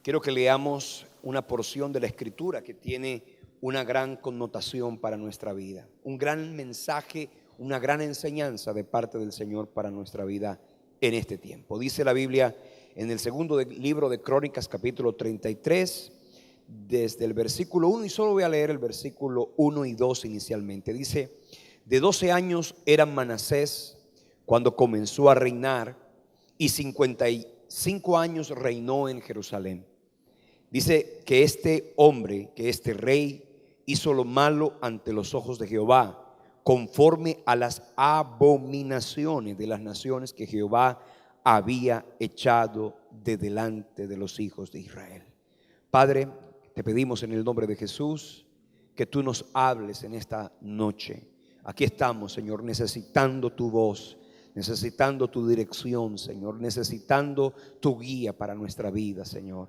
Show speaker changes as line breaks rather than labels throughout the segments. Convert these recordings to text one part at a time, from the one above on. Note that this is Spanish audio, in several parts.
Quiero que leamos una porción de la Escritura que tiene una gran connotación para nuestra vida, un gran mensaje, una gran enseñanza de parte del Señor para nuestra vida en este tiempo. Dice la Biblia en el segundo libro de Crónicas, capítulo 33, desde el versículo 1, y solo voy a leer el versículo 1 y 2 inicialmente. Dice: de 12 años era Manasés cuando comenzó a reinar, y 55 años reinó en Jerusalén. Dice que este hombre, que este rey, hizo lo malo ante los ojos de Jehová, conforme a las abominaciones de las naciones que Jehová había echado de delante de los hijos de Israel. Padre, te pedimos en el nombre de Jesús que tú nos hables en esta noche. Aquí estamos, Señor, necesitando tu voz, necesitando tu dirección, Señor, necesitando tu guía para nuestra vida, Señor.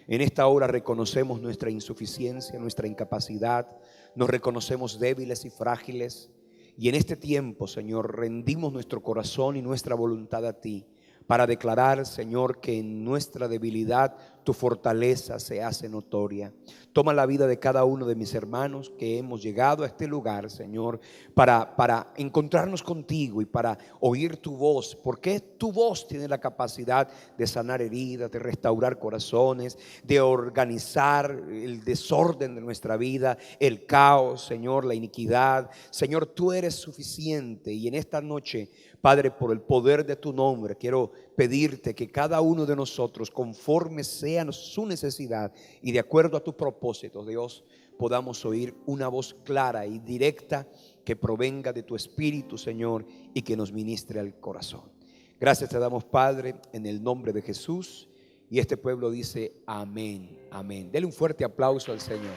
En esta hora reconocemos nuestra insuficiencia, nuestra incapacidad, nos reconocemos débiles y frágiles, y en este tiempo, Señor, rendimos nuestro corazón y nuestra voluntad a ti, para declarar, Señor, que en nuestra debilidad tu fortaleza se hace notoria. Toma la vida de cada uno de mis hermanos que hemos llegado a este lugar, Señor, para encontrarnos contigo y para oír tu voz, porque tu voz tiene la capacidad de sanar heridas, de restaurar corazones, de organizar el desorden de nuestra vida, el caos, Señor, la iniquidad. Señor, tú eres suficiente, y en esta noche, Padre, por el poder de tu nombre, quiero pedirte que cada uno de nosotros, conforme sea su necesidad y de acuerdo a tu propósito, Dios, podamos oír una voz clara y directa que provenga de tu Espíritu, Señor, y que nos ministre al corazón. Gracias te damos, Padre, en el nombre de Jesús. Y este pueblo dice amén, amén. Dele un fuerte aplauso al Señor.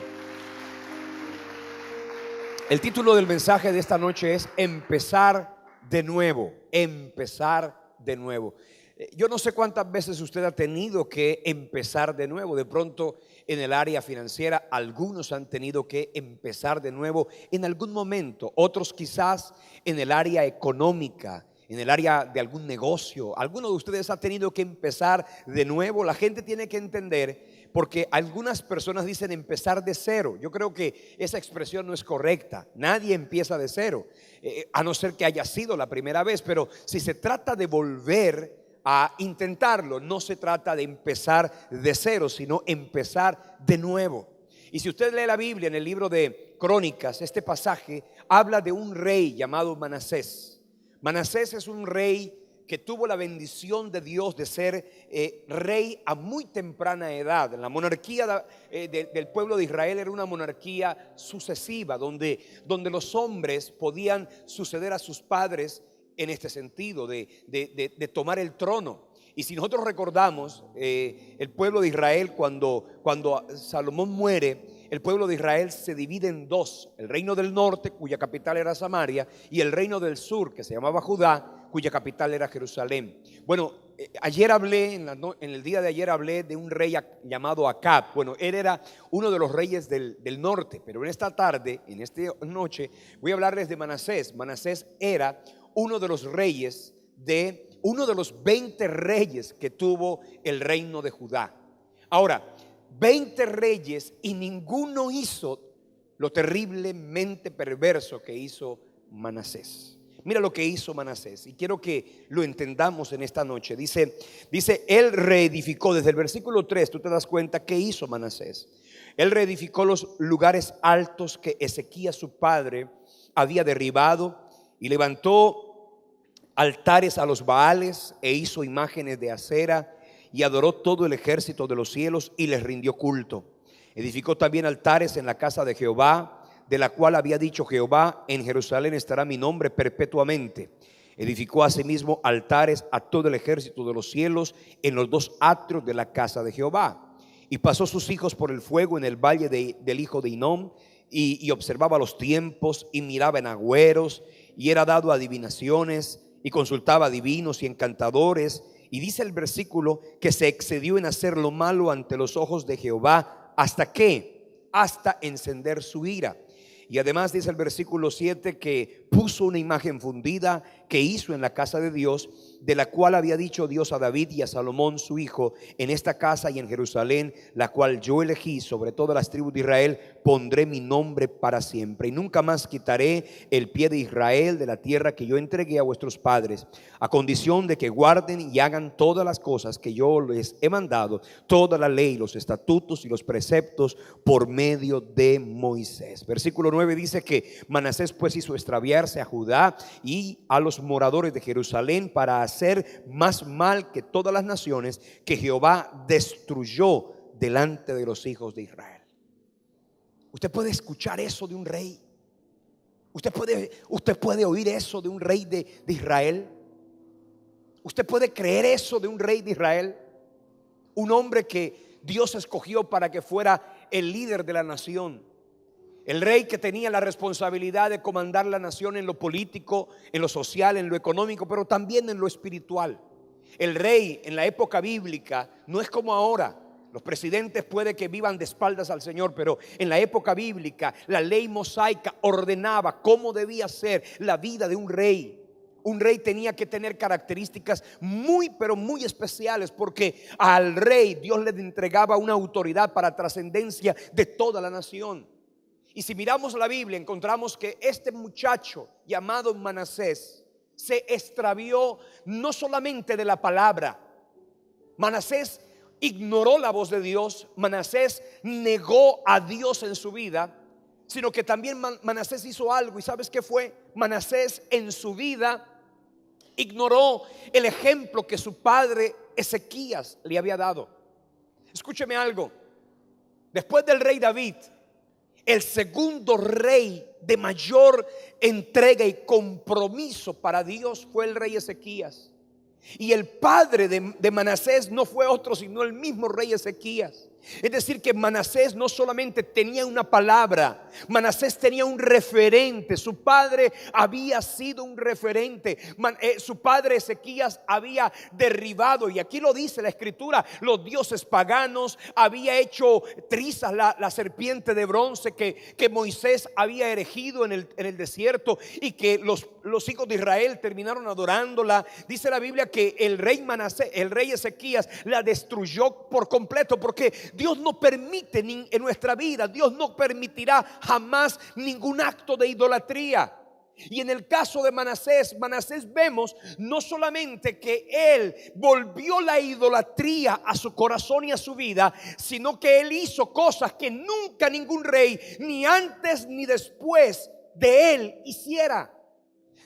El título del mensaje de esta noche es empezar de nuevo, empezar de nuevo. Yo no sé cuántas veces usted ha tenido que empezar de nuevo. De pronto en el área financiera algunos han tenido que empezar de nuevo en algún momento, otros quizás en el área económica, en el área de algún negocio. Algunos de ustedes ha tenido que empezar de nuevo. La gente tiene que entender, porque algunas personas dicen empezar de cero. Yo creo que esa expresión no es correcta. Nadie empieza de cero, a no ser que haya sido la primera vez. Pero si se trata de volver a intentarlo, no se trata de empezar de cero, sino empezar de nuevo. Y si usted lee la Biblia en el libro de Crónicas, este pasaje habla de un rey llamado Manasés. Manasés es un rey que tuvo la bendición de Dios de ser rey a muy temprana edad. La monarquía del pueblo de Israel era una monarquía sucesiva, donde los hombres podían suceder a sus padres en este sentido de tomar el trono. Y si nosotros recordamos el pueblo de Israel, cuando Salomón muere, el pueblo de Israel se divide en dos: el reino del norte, cuya capital era Samaria, y el reino del sur, que se llamaba Judá, cuya capital era Jerusalén. Bueno, ayer hablé, en el día de ayer hablé de un rey llamado Acab. Bueno, él era uno de los reyes del norte, pero en esta tarde, en esta noche, voy a hablarles de Manasés. Manasés era uno de los reyes uno de los 20 reyes que tuvo el reino de Judá. Ahora, 20 reyes y ninguno hizo lo terriblemente perverso que hizo Manasés. Mira lo que hizo Manasés, y quiero que lo entendamos en esta noche. Dice, él reedificó, desde el versículo 3, tú te das cuenta qué hizo Manasés. Él reedificó los lugares altos que Ezequías su padre había derribado, y levantó altares a los Baales, e hizo imágenes de acera, y adoró todo el ejército de los cielos, y les rindió culto. Edificó también altares en la casa de Jehová, de la cual había dicho Jehová: en Jerusalén estará mi nombre perpetuamente. Edificó asimismo altares a todo el ejército de los cielos en los dos atrios de la casa de Jehová. Y pasó sus hijos por el fuego en el valle del hijo de Hinnom, y observaba los tiempos, y miraba en agüeros, y era dado a adivinaciones, y consultaba divinos y encantadores. Y dice el versículo que se excedió en hacer lo malo ante los ojos de Jehová. ¿Hasta qué? Hasta encender su ira. Y además dice el versículo 7 que puso una imagen fundida que hizo en la casa de Dios, de la cual había dicho Dios a David y a Salomón su hijo: en esta casa y en Jerusalén, la cual yo elegí sobre todas las tribus de Israel, pondré mi nombre para siempre, y nunca más quitaré el pie de Israel de la tierra que yo entregué a vuestros padres, a condición de que guarden y hagan todas las cosas que yo les he mandado, toda la ley, los estatutos y los preceptos por medio de Moisés. Versículo 9 dice que Manasés pues hizo extraviarse a Judá y a los moradores de Jerusalén para hacer más mal que todas las naciones que Jehová destruyó delante de los hijos de Israel. Usted puede escuchar eso de un rey. Usted puede oír eso de un rey de Israel. Usted puede creer eso de un rey de Israel. Un hombre que Dios escogió para que fuera el líder de la nación. El rey que tenía la responsabilidad de comandar la nación en lo político, en lo social, en lo económico, pero también en lo espiritual. El rey en la época bíblica no es como ahora. Los presidentes puede que vivan de espaldas al Señor, pero en la época bíblica la ley mosaica ordenaba cómo debía ser la vida de un rey. Un rey tenía que tener características muy, pero muy especiales, porque al rey Dios le entregaba una autoridad para trascendencia de toda la nación. Y si miramos la Biblia, encontramos que este muchacho llamado Manasés se extravió no solamente de la palabra. Manasés ignoró la voz de Dios. Manasés negó a Dios en su vida, sino que también Manasés hizo algo. ¿Y sabes qué fue? Manasés en su vida ignoró el ejemplo que su padre Ezequías le había dado. Escúcheme algo. Después del rey David, el segundo rey de mayor entrega y compromiso para Dios fue el rey Ezequías. Y el padre de Manasés no fue otro sino el mismo rey Ezequías. Es decir, que Manasés no solamente tenía una palabra, Manasés tenía un referente. Su padre había sido un referente. Su padre Ezequías había derribado, y aquí lo dice la escritura, los dioses paganos. Había hecho trizas la serpiente de bronce que Moisés había erigido en el desierto, y que los hijos de Israel terminaron adorándola. Dice la Biblia que el rey Manasés, el rey Ezequías, la destruyó por completo, porque Dios no permite en nuestra vida, Dios no permitirá jamás ningún acto de idolatría. Y en el caso de Manasés vemos no solamente que él volvió la idolatría a su corazón y a su vida, sino que él hizo cosas que nunca ningún rey, ni antes ni después de él, hiciera.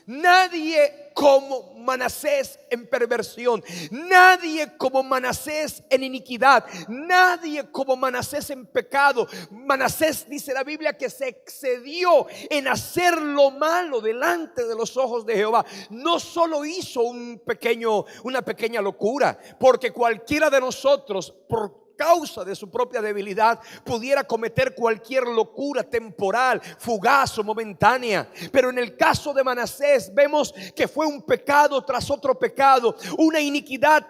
Nadie como Manasés en perversión, nadie como Manasés en iniquidad, nadie como Manasés en pecado. Manasés, dice la Biblia, que se excedió en hacer lo malo delante de los ojos de Jehová. No solo hizo una pequeña locura, porque cualquiera de nosotros, por causa de su propia debilidad, pudiera cometer cualquier locura temporal, fugaz o momentánea. Pero en el caso de Manasés vemos que fue un pecado tras otro pecado, una iniquidad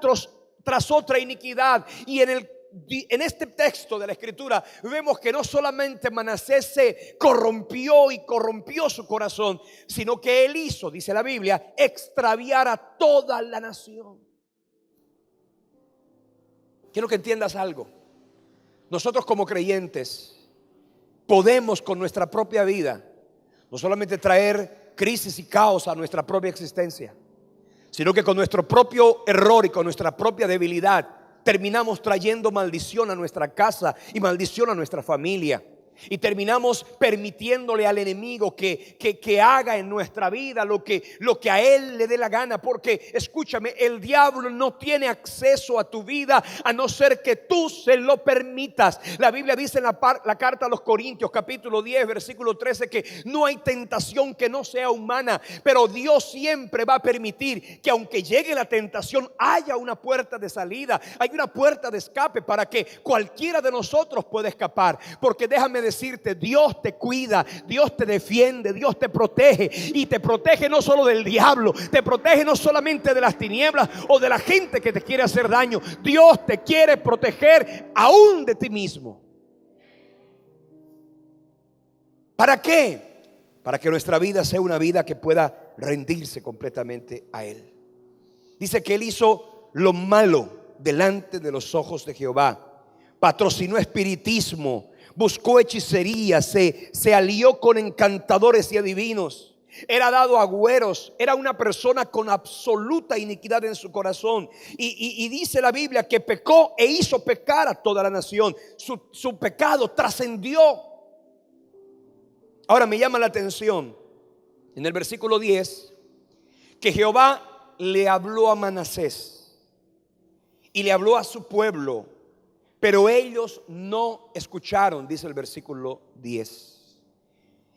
tras otra iniquidad. Y en este texto de la escritura vemos que no solamente Manasés se corrompió su corazón, sino que él hizo, dice la Biblia, extraviar a toda la nación. Quiero que entiendas algo. Nosotros como creyentes podemos con nuestra propia vida no solamente traer crisis y caos a nuestra propia existencia, sino que con nuestro propio error y con nuestra propia debilidad terminamos trayendo maldición a nuestra casa y maldición a nuestra familia. Y terminamos permitiéndole al enemigo que haga en nuestra vida lo que a él le dé la gana. Porque escúchame, el diablo no tiene acceso a tu vida a no ser que tú se lo permitas. La Biblia dice en la carta a los Corintios capítulo 10 versículo 13 que no hay tentación que no sea humana, pero Dios siempre va a permitir que aunque llegue la tentación haya una puerta de salida, hay una puerta de escape para que cualquiera de nosotros pueda escapar. Porque déjame decirte, Dios te cuida, Dios te defiende, Dios te protege, y te protege no solo del diablo, te protege no solamente de las tinieblas o de la gente que te quiere hacer daño. Dios te quiere proteger aún de ti mismo. ¿Para qué? Para que nuestra vida sea una vida que pueda rendirse completamente a Él. Dice que él hizo lo malo delante de los ojos de Jehová. Patrocinó espiritismo, buscó hechicería, se alió con encantadores y adivinos. Era dado a agüeros, era una persona con absoluta iniquidad en su corazón. Y dice la Biblia que pecó e hizo pecar a toda la nación. Su pecado trascendió. Ahora me llama la atención en el versículo 10 que Jehová le habló a Manasés y le habló a su pueblo, pero ellos no escucharon, dice el versículo 10.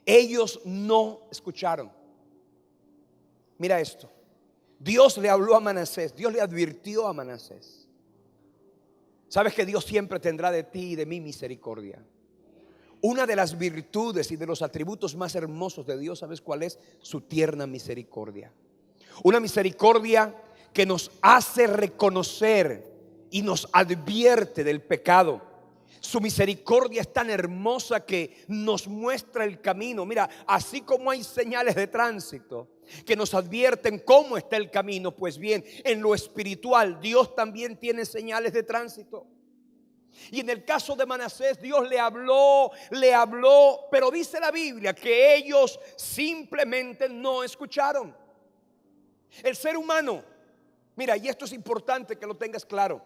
Ellos no escucharon. Mira esto. Dios le habló a Manasés, Dios le advirtió a Manasés. Sabes que Dios siempre tendrá de ti y de mí misericordia. Una de las virtudes y de los atributos más hermosos de Dios, ¿sabes cuál es? Su tierna misericordia. Una misericordia que nos hace reconocer y nos advierte del pecado. Su misericordia es tan hermosa que nos muestra el camino. Mira, así como hay señales de tránsito que nos advierten cómo está el camino, pues bien, en lo espiritual Dios también tiene señales de tránsito. Y en el caso de Manasés, Dios le habló, pero dice la Biblia que ellos simplemente no escucharon. El ser humano, mira, y esto es importante que lo tengas claro.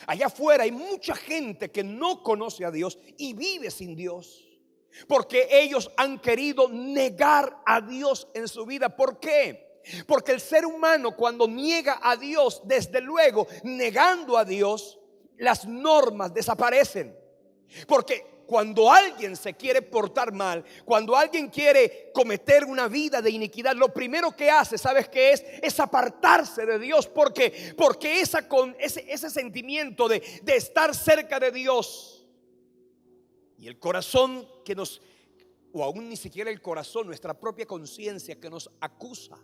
Allá afuera hay mucha gente que no conoce a Dios y vive sin Dios, porque ellos han querido negar a Dios en su vida. ¿Por qué? Porque el ser humano, cuando niega a Dios, desde luego, negando a Dios, las normas desaparecen. Porque cuando alguien se quiere portar mal, cuando alguien quiere cometer una vida de iniquidad, lo primero que hace, ¿sabes qué es? Es apartarse de Dios. Porque ese sentimiento de estar cerca de Dios y el corazón que nos, o aún ni siquiera el corazón, nuestra propia conciencia que nos acusa.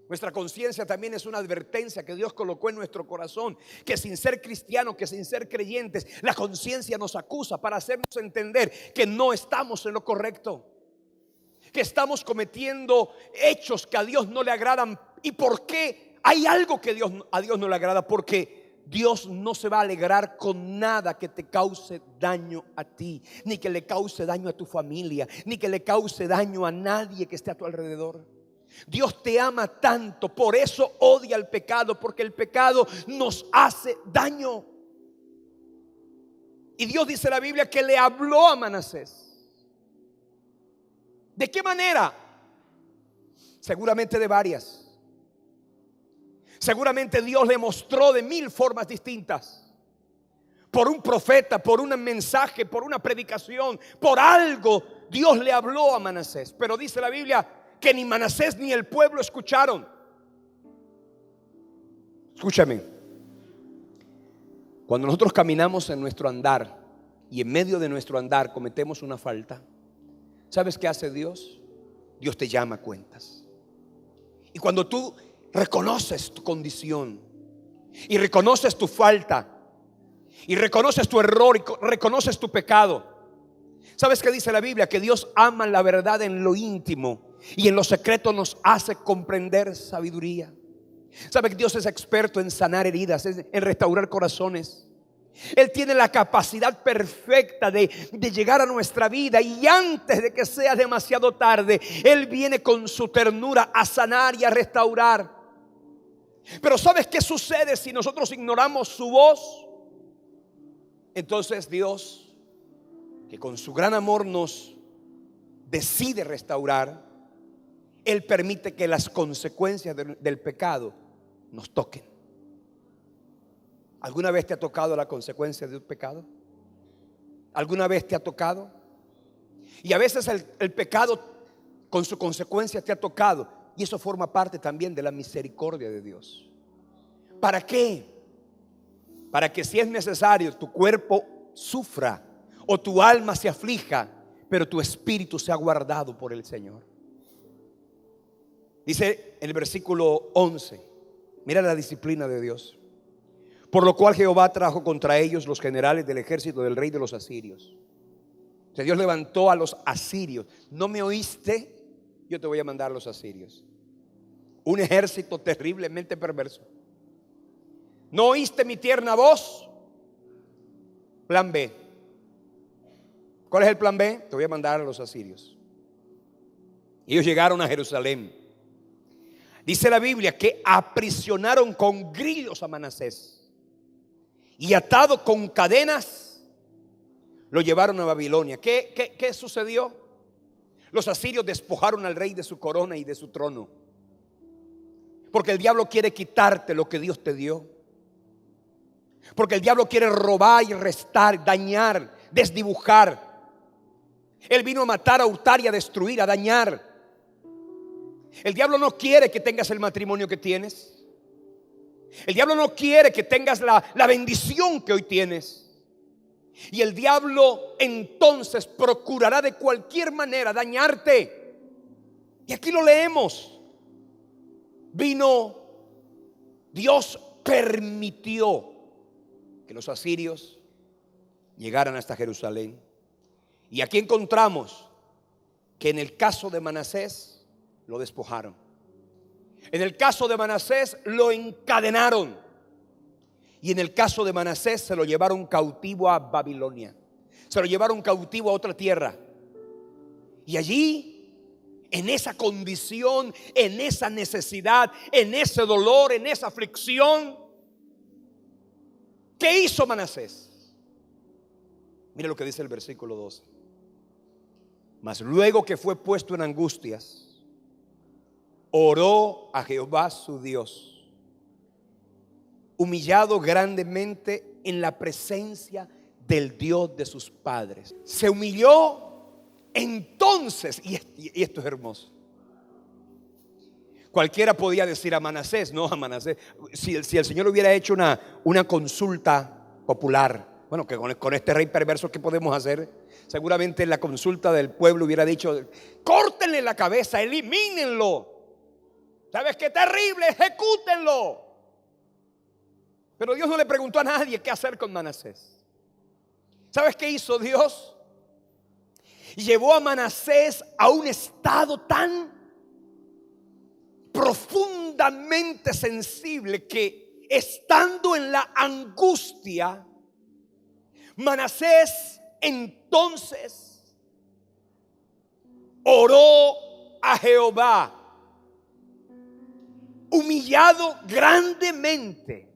Nuestra conciencia también es una advertencia que Dios colocó en nuestro corazón, que sin ser cristianos, que sin ser creyentes, la conciencia nos acusa para hacernos entender que no estamos en lo correcto, que estamos cometiendo hechos que a Dios no le agradan. ¿Y por qué? Hay algo que a Dios no le agrada, porque Dios no se va a alegrar con nada que te cause daño a ti, ni que le cause daño a tu familia, ni que le cause daño a nadie que esté a tu alrededor. Dios te ama tanto, por eso odia el pecado, porque el pecado nos hace daño. Y Dios dice en la Biblia que le habló a Manasés. ¿De qué manera? Seguramente de varias. Seguramente Dios le mostró de 1000 formas distintas. Por un profeta, por un mensaje, por una predicación, por algo Dios le habló a Manasés. Pero dice la Biblia que ni Manasés ni el pueblo escucharon. Escúchame. Cuando nosotros caminamos en nuestro andar y en medio de nuestro andar cometemos una falta, ¿sabes qué hace Dios? Dios te llama a cuentas. Y cuando tú reconoces tu condición y reconoces tu falta y reconoces tu error y reconoces tu pecado, ¿sabes qué dice la Biblia? Que Dios ama la verdad en lo íntimo y en lo secreto nos hace comprender sabiduría. ¿Sabe que Dios es experto en sanar heridas, en restaurar corazones? Él tiene la capacidad perfecta de llegar a nuestra vida, y antes de que sea demasiado tarde, Él viene con su ternura a sanar y a restaurar. Pero ¿sabes qué sucede si nosotros ignoramos su voz? Entonces Dios, que con su gran amor nos decide restaurar, Él permite que las consecuencias del pecado nos toquen. ¿Alguna vez te ha tocado la consecuencia de un pecado? ¿Alguna vez te ha tocado? Y a veces el pecado con su consecuencia te ha tocado, y eso forma parte también de la misericordia de Dios. ¿Para qué? Para que, si es necesario, tu cuerpo sufra o tu alma se aflija, pero tu espíritu sea guardado por el Señor. Dice en el versículo 11, mira la disciplina de Dios. Por lo cual Jehová trajo contra ellos los generales del ejército del rey de los asirios. O sea, Dios levantó a los asirios. ¿No me oíste? Yo te voy a mandar a los asirios. Un ejército terriblemente perverso. ¿No oíste mi tierna voz? Plan B. ¿Cuál es el plan B? Te voy a mandar a los asirios. Ellos llegaron a Jerusalén. Dice la Biblia que aprisionaron con grillos a Manasés y atado con cadenas lo llevaron a Babilonia. ¿Qué sucedió? Los asirios despojaron al rey de su corona y de su trono, porque el diablo quiere quitarte lo que Dios te dio. Porque el diablo quiere robar y restar, dañar, desdibujar. Él vino a matar, a hurtar y a destruir, a dañar. El diablo no quiere que tengas el matrimonio que tienes. El diablo no quiere que tengas la bendición que hoy tienes. Y el diablo entonces procurará de cualquier manera dañarte. Y aquí lo leemos. Dios permitió que los asirios llegaran hasta Jerusalén. Y aquí encontramos que en el caso de Manasés lo despojaron. En el caso de Manasés lo encadenaron. Y en el caso de Manasés se lo llevaron cautivo a Babilonia. Se lo llevaron cautivo a otra tierra. Y allí, en esa condición, en esa necesidad, en ese dolor, en esa aflicción, ¿qué hizo Manasés? Mire lo que dice el versículo 12. Mas luego que fue puesto en angustias, oró a Jehová su Dios, humillado grandemente en la presencia del Dios de sus padres. Se humilló entonces, y esto es hermoso. Cualquiera podía decir a Manasés, no a Manasés. Si el Señor hubiera hecho una consulta popular, bueno, que con este rey perverso, ¿qué podemos hacer? Seguramente en la consulta del pueblo hubiera dicho: córtenle la cabeza, elimínenlo. ¿Sabes qué terrible? Ejecútenlo. Pero Dios no le preguntó a nadie qué hacer con Manasés. ¿Sabes qué hizo Dios? Llevó a Manasés a un estado tan profundamente sensible que, estando en la angustia, Manasés entonces oró a Jehová, humillado grandemente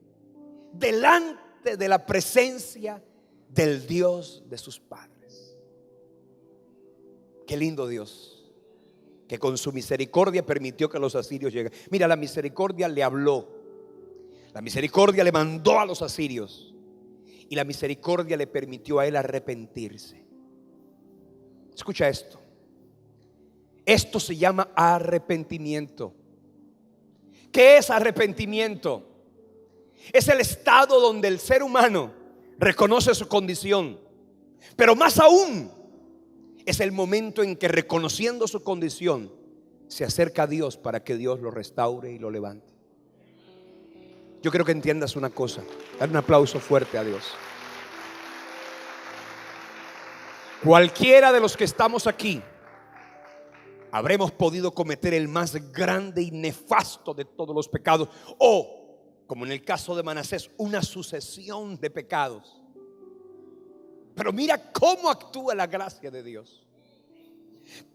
delante de la presencia del Dios de sus padres. Qué lindo Dios, que con su misericordia permitió que los asirios llegaran. Mira, la misericordia le habló, la misericordia le mandó a los asirios, y la misericordia le permitió a él arrepentirse. Escucha esto. Esto se llama arrepentimiento. ¿Qué es arrepentimiento? Es el estado donde el ser humano reconoce su condición, pero más aún es el momento en que, reconociendo su condición, se acerca a Dios para que Dios lo restaure y lo levante. Yo quiero que entiendas una cosa. Dale un aplauso fuerte a Dios. Cualquiera de los que estamos aquí habremos podido cometer el más grande y nefasto de todos los pecados, o, como en el caso de Manasés, una sucesión de pecados. Pero mira cómo actúa la gracia de Dios,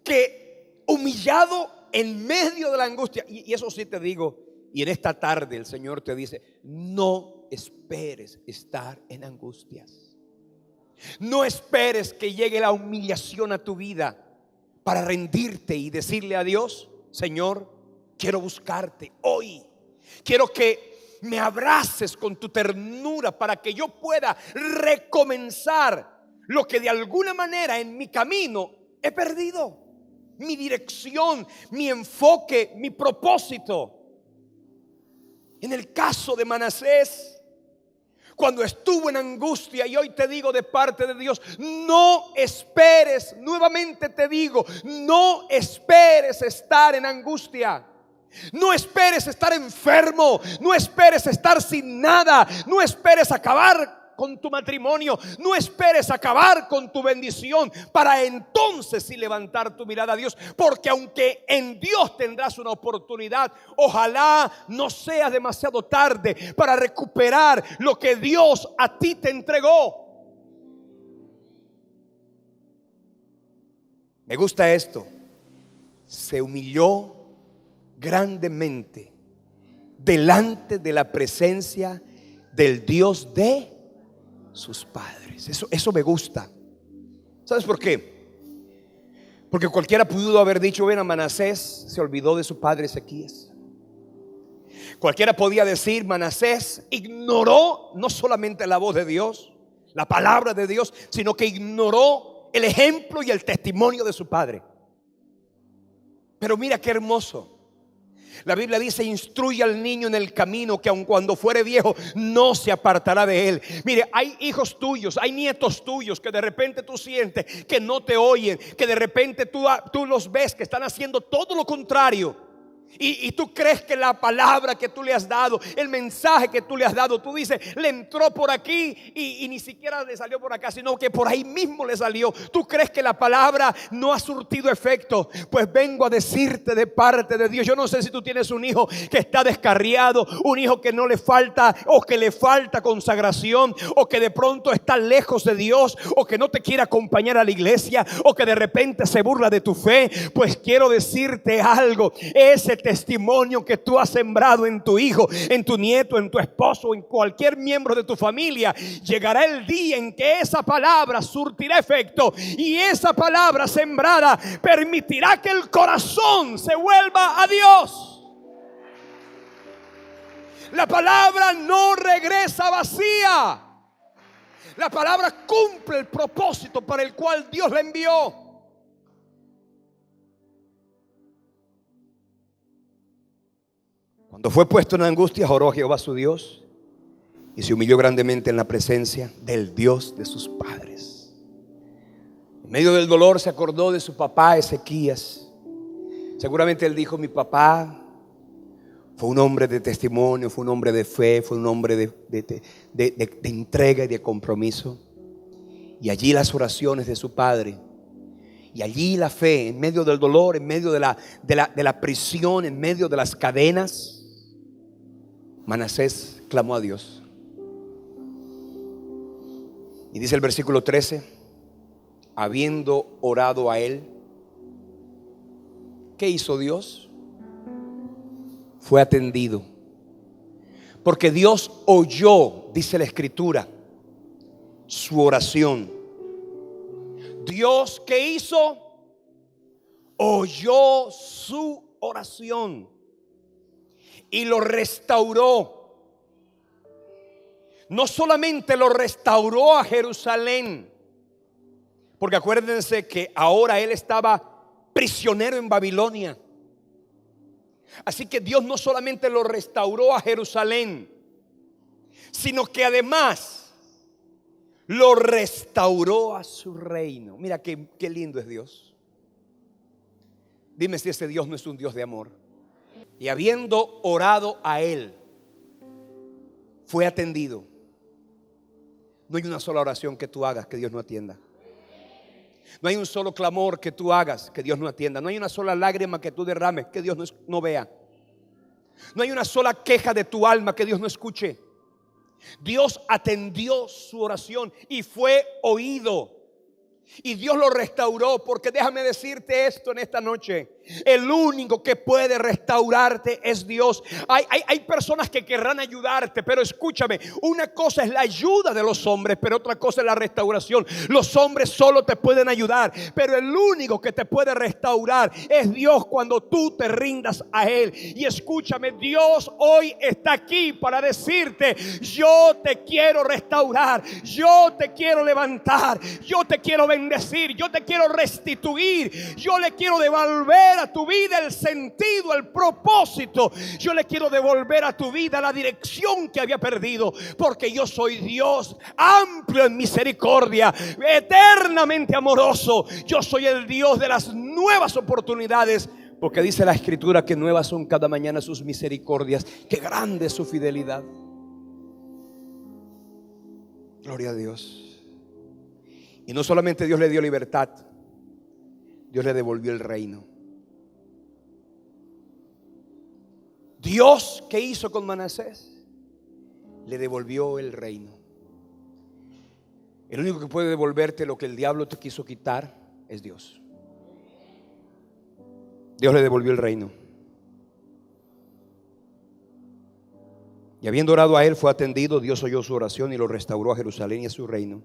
que humillado en medio de la angustia, y eso sí te digo, y en esta tarde el Señor te dice: no esperes estar en angustias. No esperes que llegue la humillación a tu vida para rendirte y decirle a Dios: Señor, quiero buscarte hoy. Quiero que me abraces con tu ternura para que yo pueda recomenzar lo que de alguna manera en mi camino he perdido. Mi dirección, mi enfoque, mi propósito. En el caso de Manasés, cuando estuvo en angustia, y hoy te digo de parte de Dios: no esperes, nuevamente te digo, no esperes estar en angustia. No esperes estar enfermo, no esperes estar sin nada, no esperes acabar con tu matrimonio. No esperes acabar con tu bendición para entonces sí levantar tu mirada a Dios, porque aunque en Dios tendrás una oportunidad, ojalá no sea demasiado tarde para recuperar lo que Dios a ti te entregó. Me gusta esto. Se humilló grandemente delante de la presencia del Dios de sus padres. Eso me gusta. ¿Sabes por qué? Porque cualquiera pudo haber dicho: ven, a Manasés se olvidó de su padre Ezequías. Cualquiera podía decir: Manasés ignoró no solamente la voz de Dios, la palabra de Dios, sino que ignoró el ejemplo y el testimonio de su padre. Pero mira qué hermoso. La Biblia dice: instruye al niño en el camino, que aun cuando fuere viejo no se apartará de él. Mire, hay hijos tuyos, hay nietos tuyos que de repente tú sientes que no te oyen, que de repente tú los ves que están haciendo todo lo contrario. Y tú crees que la palabra que tú le has dado, el mensaje que tú le has dado, tú dices: le entró por aquí y ni siquiera le salió por acá, sino que por ahí mismo le salió. Tú crees que la palabra no ha surtido efecto. Pues vengo a decirte de parte de Dios. Yo no sé si tú tienes un hijo que está descarriado, un hijo que no le falta o que le falta consagración, o que de pronto está lejos de Dios, o que no te quiere acompañar a la iglesia, o que de repente se burla de tu fe. Pues quiero decirte algo: ese testimonio que tú has sembrado en tu hijo, en tu nieto, en tu esposo, en cualquier miembro de tu familia, llegará el día en que esa palabra surtirá efecto, y esa palabra sembrada permitirá que el corazón se vuelva a Dios. La palabra no regresa vacía. La palabra cumple el propósito para el cual Dios la envió. Cuando fue puesto en angustia, oró a Jehová su Dios y se humilló grandemente en la presencia del Dios de sus padres. En medio del dolor se acordó de su papá Ezequías. Seguramente él dijo: mi papá fue un hombre de testimonio, fue un hombre de fe, fue un hombre de entrega y de compromiso. Y allí las oraciones de su padre, y allí la fe, en medio del dolor, en medio de la prisión, en medio de las cadenas, Manasés clamó a Dios. Y dice el versículo 13: habiendo orado a él, ¿qué hizo Dios? Fue atendido. Porque Dios oyó, dice la escritura, su oración. Dios, ¿qué hizo? Oyó su oración y lo restauró. No solamente lo restauró a Jerusalén, porque acuérdense que ahora él estaba prisionero en Babilonia. Así que Dios no solamente lo restauró a Jerusalén, sino que además lo restauró a su reino. Mira qué lindo es Dios. Dime si ese Dios no es un Dios de amor. Y habiendo orado a él, fue atendido. No hay una sola oración que tú hagas que Dios no atienda. No hay un solo clamor que tú hagas que Dios no atienda. No hay una sola lágrima que tú derrames que Dios no vea. No hay una sola queja de tu alma que Dios no escuche. Dios atendió su oración y fue oído. Y Dios lo restauró, porque déjame decirte esto en esta noche: el único que puede restaurarte es Dios. Hay personas que querrán ayudarte, pero escúchame, una cosa es la ayuda de los hombres, pero otra cosa es la restauración. Los hombres solo te pueden ayudar, pero el único que te puede restaurar es Dios cuando tú te rindas a Él. Y escúchame, Dios hoy está aquí para decirte: yo te quiero restaurar, yo te quiero levantar, yo te quiero bendecir, yo te quiero restituir, yo le quiero devolver a tu vida el sentido, el propósito. Yo le quiero devolver a tu vida la dirección que había perdido, porque yo soy Dios amplio en misericordia, eternamente amoroso. Yo soy el Dios de las nuevas oportunidades, porque dice la escritura que nuevas son cada mañana sus misericordias. Qué grande es su fidelidad. Gloria a Dios. Y no solamente Dios le dio libertad, Dios le devolvió el reino. Dios, ¿qué hizo con Manasés? Le devolvió el reino. El único que puede devolverte lo que el diablo te quiso quitar es Dios. Dios le devolvió el reino. Y habiendo orado a él, fue atendido. Dios oyó su oración y lo restauró a Jerusalén y a su reino.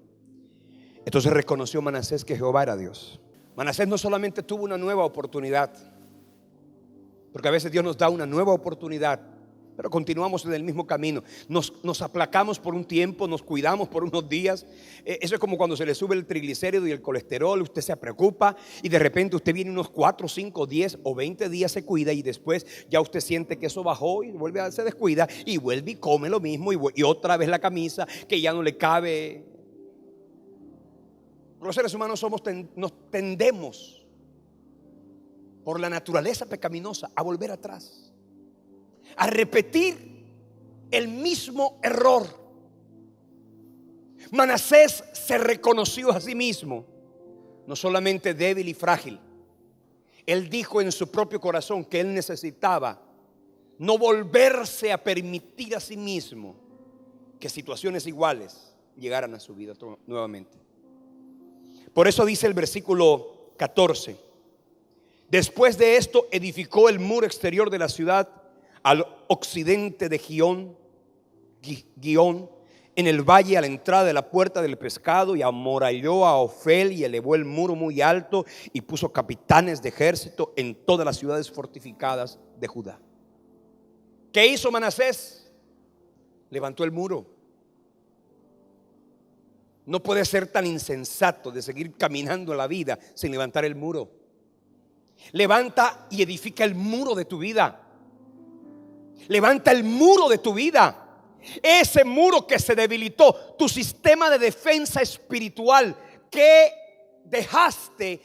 Entonces reconoció Manasés que Jehová era Dios. Manasés no solamente tuvo una nueva oportunidad, porque a veces Dios nos da una nueva oportunidad, pero continuamos en el mismo camino. Nos aplacamos por un tiempo, nos cuidamos por unos días. Eso es como cuando se le sube el triglicérido y el colesterol. Usted se preocupa y de repente usted viene unos 4, 5, 10 o 20 días, se cuida, y después ya usted siente que eso bajó y se descuida y vuelve y come lo mismo y otra vez la camisa que ya no le cabe. Los seres humanos nos tendemos por la naturaleza pecaminosa a volver atrás, a repetir el mismo error. Manasés se reconoció a sí mismo no solamente débil y frágil. Él dijo en su propio corazón que él necesitaba no volverse a permitir a sí mismo que situaciones iguales llegaran a su vida nuevamente. Por eso dice el versículo 14: después de esto edificó el muro exterior de la ciudad al occidente de Gihón, en el valle a la entrada de la puerta del pescado, y amuralló a Ofel y elevó el muro muy alto y puso capitanes de ejército en todas las ciudades fortificadas de Judá. ¿Qué hizo Manasés? Levantó el muro. No puede ser tan insensato de seguir caminando en la vida sin levantar el muro. Levanta y edifica el muro de tu vida. Levanta el muro de tu vida. Ese muro que se debilitó, tu sistema de defensa espiritual, que dejaste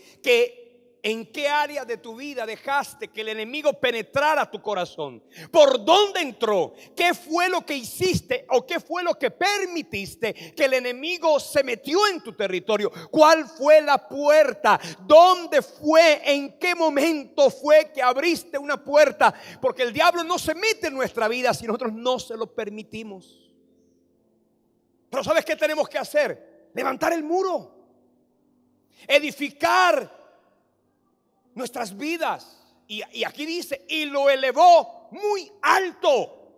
¿en qué área de tu vida dejaste que el enemigo penetrara tu corazón? ¿Por dónde entró? ¿Qué fue lo que hiciste o qué fue lo que permitiste que el enemigo se metió en tu territorio? ¿Cuál fue la puerta? ¿Dónde fue? ¿En qué momento fue que abriste una puerta? Porque el diablo no se mete en nuestra vida si nosotros no se lo permitimos. Pero ¿sabes qué tenemos que hacer? Levantar el muro, edificar nuestras vidas. Y aquí dice, y lo elevó muy alto.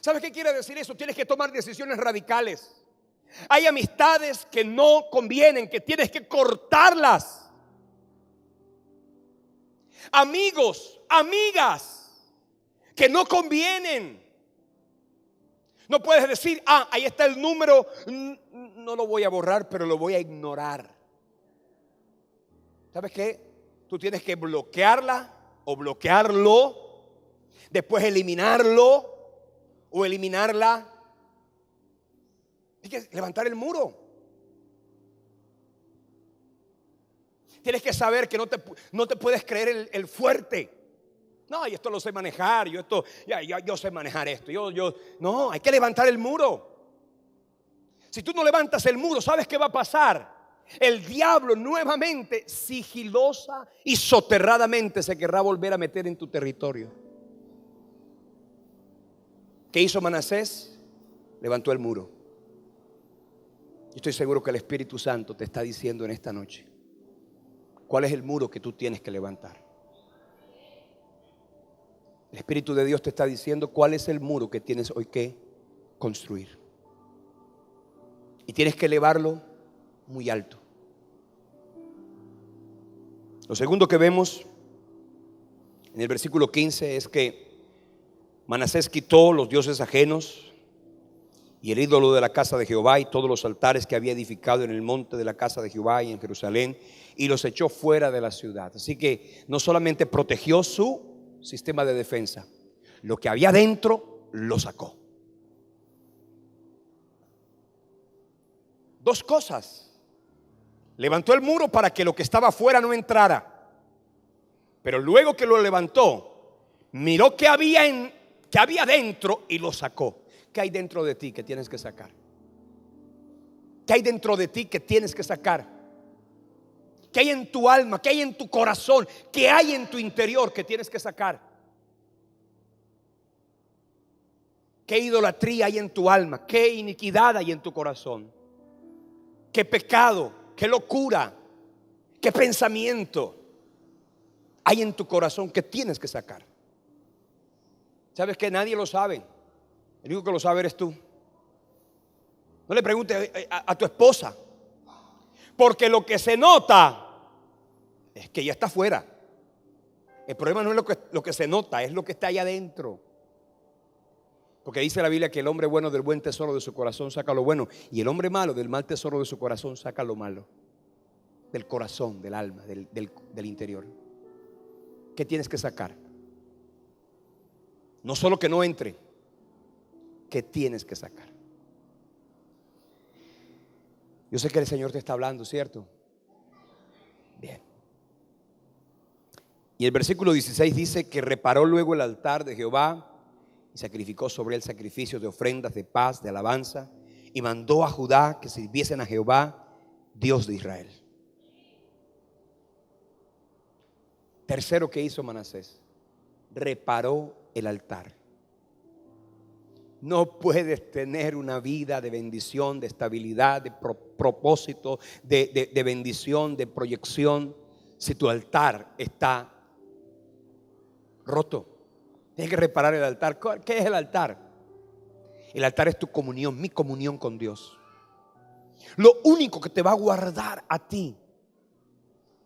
¿Sabes qué quiere decir eso? Tienes que tomar decisiones radicales. Hay amistades que no convienen, que tienes que cortarlas. Amigos, amigas que no convienen. No puedes decir, ahí está el número, no lo voy a borrar, pero lo voy a ignorar. ¿Sabes qué? Tú tienes que bloquearla o bloquearlo, después eliminarlo o eliminarla. Tienes que levantar el muro. Tienes que saber que no te puedes creer el fuerte. No, y esto lo sé manejar, yo sé manejar esto. No, hay que levantar el muro. Si tú no levantas el muro, ¿sabes qué va a pasar? El diablo nuevamente, sigilosa y soterradamente, se querrá volver a meter en tu territorio. ¿Qué hizo Manasés? Levantó el muro. Yo estoy seguro que el Espíritu Santo te está diciendo en esta noche cuál es el muro que tú tienes que levantar. El Espíritu de Dios te está diciendo cuál es el muro que tienes hoy que construir. Y tienes que elevarlo muy alto. Lo segundo que vemos en el versículo 15 es que Manasés quitó los dioses ajenos y el ídolo de la casa de Jehová y todos los altares que había edificado en el monte de la casa de Jehová y en Jerusalén, y los echó fuera de la ciudad. Así que no solamente protegió su sistema de defensa, lo que había dentro lo sacó. Dos cosas. Levantó el muro para que lo que estaba afuera no entrara, pero luego que lo levantó, miró qué había dentro y lo sacó. ¿Qué hay dentro de ti que tienes que sacar? ¿Qué hay dentro de ti que tienes que sacar? ¿Qué hay en tu alma? ¿Qué hay en tu corazón? ¿Qué hay en tu interior que tienes que sacar? ¿Qué idolatría hay en tu alma? ¿Qué iniquidad hay en tu corazón? ¿Qué pecado? ¿Qué locura? ¿Qué pensamiento hay en tu corazón que tienes que sacar? ¿Sabes que nadie lo sabe? El único que lo sabe eres tú. No le preguntes a tu esposa, porque lo que se nota es que ya está afuera. El problema no es lo que se nota, es lo que está allá adentro. Porque dice la Biblia que el hombre bueno del buen tesoro de su corazón saca lo bueno, y el hombre malo del mal tesoro de su corazón saca lo malo. Del corazón, del alma, del interior. ¿Qué tienes que sacar? No solo que no entre, ¿qué tienes que sacar? Yo sé que el Señor te está hablando, ¿cierto? Bien. Y el versículo 16 dice que reparó luego el altar de Jehová y sacrificó sobre él sacrificios de ofrendas, de paz, de alabanza, y mandó a Judá que sirviesen a Jehová, Dios de Israel. Tercero que hizo Manasés, reparó el altar. No puedes tener una vida de bendición, de estabilidad, de propósito, de bendición, de proyección, si tu altar está roto. Tienes que reparar el altar. ¿Qué es el altar? El altar es tu comunión, mi comunión con Dios. Lo único que te va a guardar a ti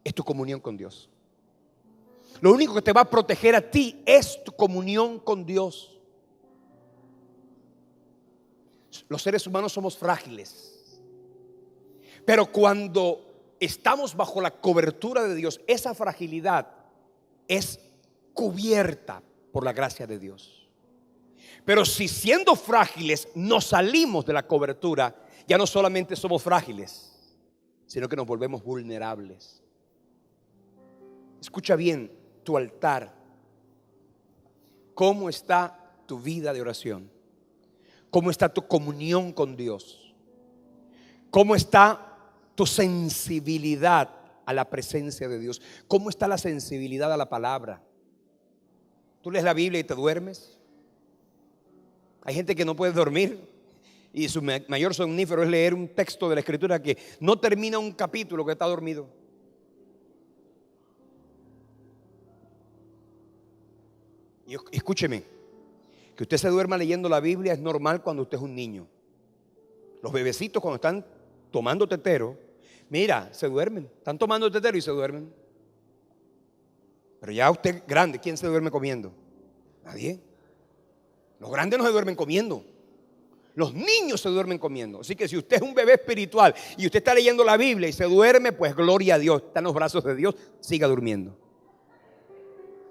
es tu comunión con Dios. Lo único que te va a proteger a ti es tu comunión con Dios. Los seres humanos somos frágiles, pero cuando estamos bajo la cobertura de Dios, esa fragilidad es cubierta por la gracia de Dios. Pero si siendo frágiles nos salimos de la cobertura, ya no solamente somos frágiles, sino que nos volvemos vulnerables. Escucha bien tu altar. ¿Cómo está tu vida de oración? ¿Cómo está tu comunión con Dios? ¿Cómo está tu sensibilidad a la presencia de Dios? ¿Cómo está la sensibilidad a la palabra? ¿Tú lees la Biblia y te duermes? Hay gente que no puede dormir y su mayor somnífero es leer un texto de la Escritura que no termina un capítulo que está dormido. Y escúcheme, que usted se duerma leyendo la Biblia es normal cuando usted es un niño. Los bebecitos cuando están tomando tetero, mira, se duermen, están tomando tetero y se duermen. Pero ya usted grande, ¿quién se duerme comiendo? Nadie. Los grandes no se duermen comiendo. Los niños se duermen comiendo. Así que si usted es un bebé espiritual y usted está leyendo la Biblia y se duerme, pues gloria a Dios, está en los brazos de Dios, siga durmiendo.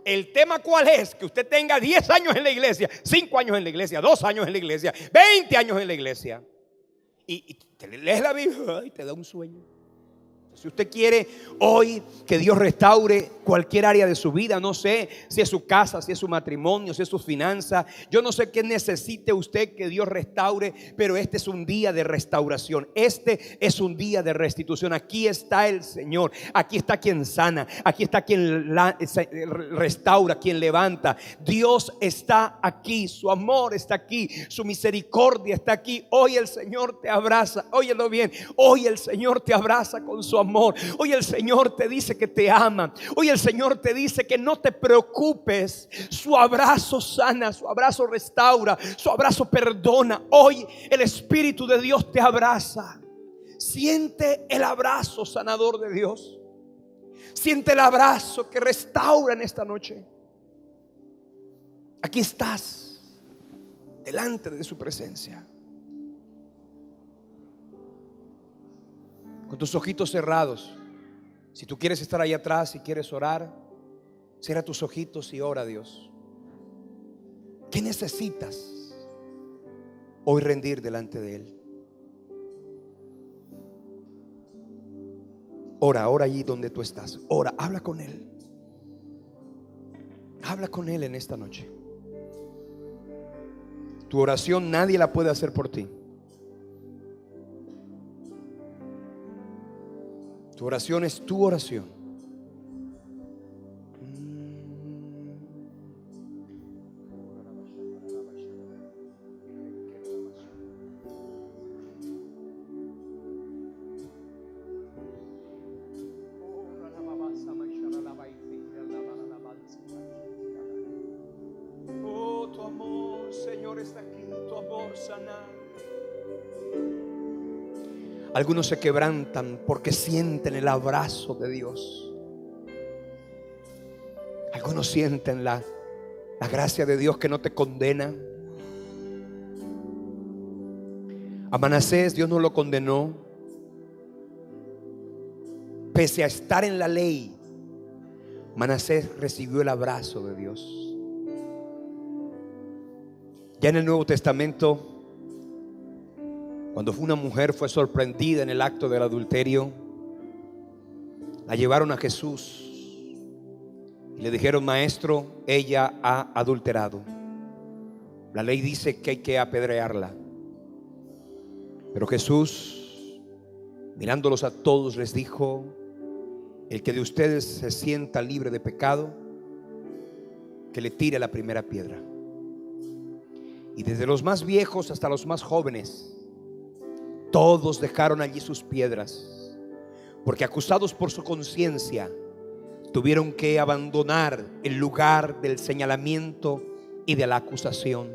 El tema cuál es, que usted tenga 10 años en la iglesia, 5 años en la iglesia, 2 años en la iglesia, 20 años en la iglesia, y te lees la Biblia y te da un sueño. Si usted quiere hoy que Dios restaure cualquier área de su vida, no sé si es su casa, si es su matrimonio, si es sus finanzas, yo no sé qué necesite usted que Dios restaure, pero este es un día de restauración, este es un día de restitución. Aquí está el Señor, aquí está quien sana, aquí está quien restaura, quien levanta. Dios está aquí, su amor está aquí, su misericordia está aquí. Hoy el Señor te abraza, óyelo bien, hoy el Señor te abraza con su amor. Hoy el Señor te dice que te ama. Hoy el Señor te dice que no te preocupes. Su abrazo sana, su abrazo restaura, su abrazo perdona. Hoy el Espíritu de Dios te abraza. Siente el abrazo sanador de Dios. Siente el abrazo que restaura en esta noche. Aquí estás, delante de su presencia, con tus ojitos cerrados. Si tú quieres estar ahí atrás y quieres orar, cierra tus ojitos y ora a Dios. ¿Qué necesitas hoy rendir delante de Él? Ora allí donde tú estás. Ora, habla con Él. Habla con Él en esta noche. Tu oración nadie la puede hacer por ti. Tu oración es tu oración. Oh, tu amor, Señor, está aquí. Tu amor sana. Algunos se quebrantan porque sienten el abrazo de Dios. Algunos sienten la gracia de Dios que no te condena. A Manasés Dios no lo condenó. Pese a estar en la ley, Manasés recibió el abrazo de Dios. Ya en el Nuevo Testamento, cuando una mujer fue sorprendida en el acto del adulterio, la llevaron a Jesús y le dijeron: maestro, ella ha adulterado. La ley dice que hay que apedrearla. Pero Jesús, mirándolos a todos, les dijo: el que de ustedes se sienta libre de pecado, que le tire la primera piedra. Y desde los más viejos hasta los más jóvenes, todos dejaron allí sus piedras, porque acusados por su conciencia, tuvieron que abandonar el lugar del señalamiento y de la acusación.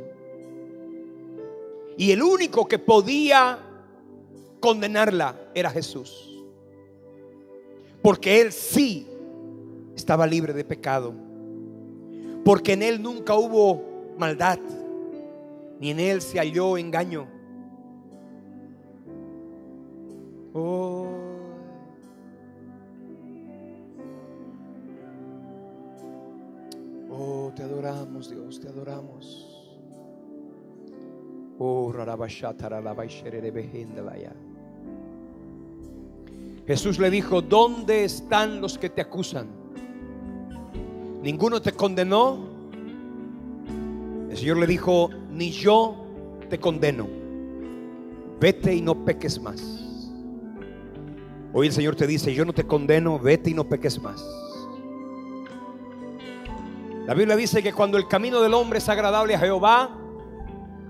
Y el único que podía condenarla era Jesús, porque Él sí estaba libre de pecado, porque en Él nunca hubo maldad, ni en Él se halló engaño. Oh, oh, te adoramos, Dios, te adoramos. Oh, Jesús le dijo: ¿dónde están los que te acusan? ¿Ninguno te condenó? El Señor le dijo: ni yo te condeno. Vete y no peques más. Hoy el Señor te dice: yo no te condeno, vete y no peques más. La Biblia dice que cuando el camino del hombre es agradable a Jehová,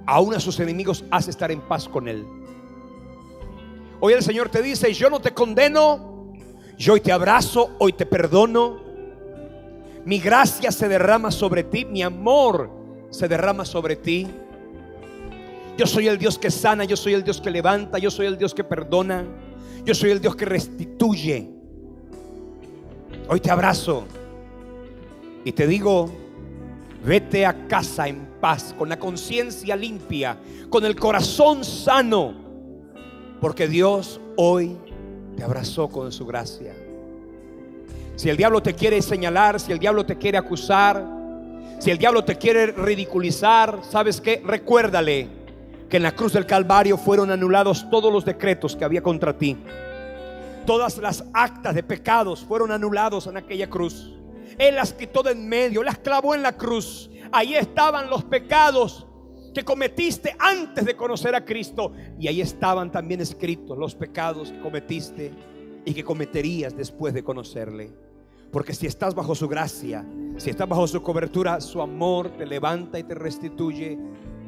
aún a sus enemigos hace estar en paz con él. Hoy el Señor te dice: yo no te condeno, yo hoy te abrazo, hoy te perdono. Mi gracia se derrama sobre ti, mi amor se derrama sobre ti. Yo soy el Dios que sana, yo soy el Dios que levanta, yo soy el Dios que perdona, yo soy el Dios que restituye. Hoy te abrazo y te digo: vete a casa en paz, con la conciencia limpia, con el corazón sano, porque Dios hoy te abrazó con su gracia. Si el diablo te quiere señalar, si el diablo te quiere acusar, si el diablo te quiere ridiculizar, ¿sabes qué? Recuérdale que en la cruz del Calvario fueron anulados todos los decretos que había contra ti. Todas las actas de pecados fueron anulados en aquella cruz. Él las quitó de en medio, las clavó en la cruz. Ahí estaban los pecados que cometiste antes de conocer a Cristo, y ahí estaban también escritos los pecados que cometiste y que cometerías después de conocerle. Porque si estás bajo su gracia, si estás bajo su cobertura, su amor te levanta y te restituye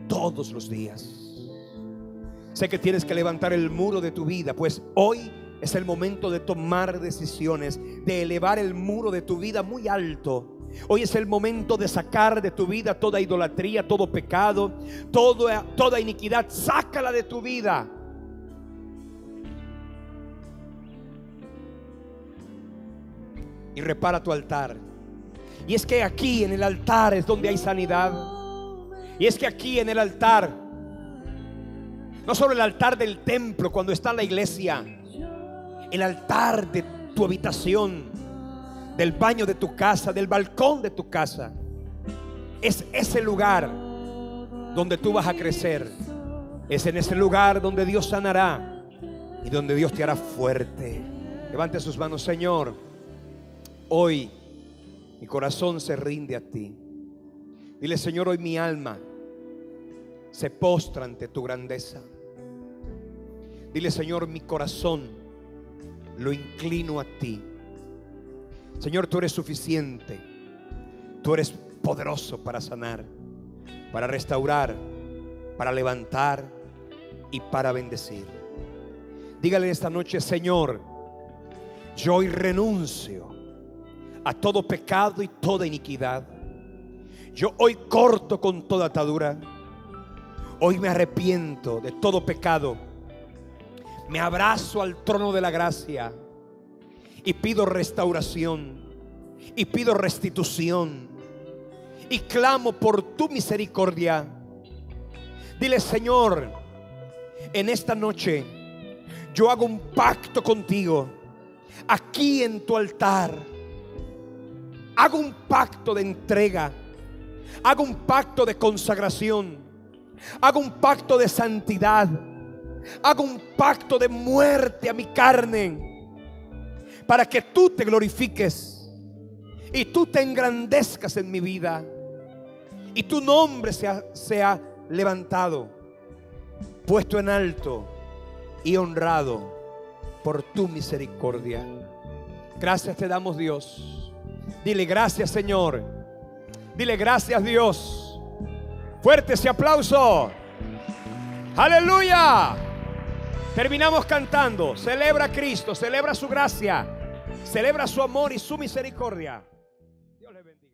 todos los días. Sé que tienes que levantar el muro de tu vida, pues hoy es el momento de tomar decisiones, de elevar el muro de tu vida muy alto. Hoy es el momento de sacar de tu vida toda idolatría, todo pecado, toda iniquidad. Sácala de tu vida. Y repara tu altar. Y es que aquí en el altar es donde hay sanidad. Y es que aquí en el altar, no solo el altar del templo cuando está en la iglesia, el altar de tu habitación, del baño de tu casa, del balcón de tu casa, es ese lugar donde tú vas a crecer. Es en ese lugar donde Dios sanará y donde Dios te hará fuerte. Levante sus manos. Señor, hoy mi corazón se rinde a ti. Dile: Señor, hoy mi alma se postra ante tu grandeza. Dile: Señor, mi corazón lo inclino a ti. Señor, tú eres suficiente. Tú eres poderoso para sanar, para restaurar, para levantar y para bendecir. Dígale esta noche: Señor, yo hoy renuncio a todo pecado y toda iniquidad. Yo hoy corto con toda atadura. Hoy me arrepiento de todo pecado. Me abrazo al trono de la gracia y pido restauración y pido restitución y clamo por tu misericordia. Dile: Señor, en esta noche yo hago un pacto contigo aquí en tu altar. Hago un pacto de entrega. Hago un pacto de consagración. Hago un pacto de santidad. Hago un pacto de muerte a mi carne, para que tú te glorifiques y tú te engrandezcas en mi vida y tu nombre sea levantado, puesto en alto y honrado por tu misericordia. Gracias te damos, Dios. Dile: gracias, Señor. Dile: gracias, Dios. Fuerte ese aplauso. Aleluya. Terminamos cantando. Celebra a Cristo, celebra su gracia, celebra su amor y su misericordia. Dios le bendiga.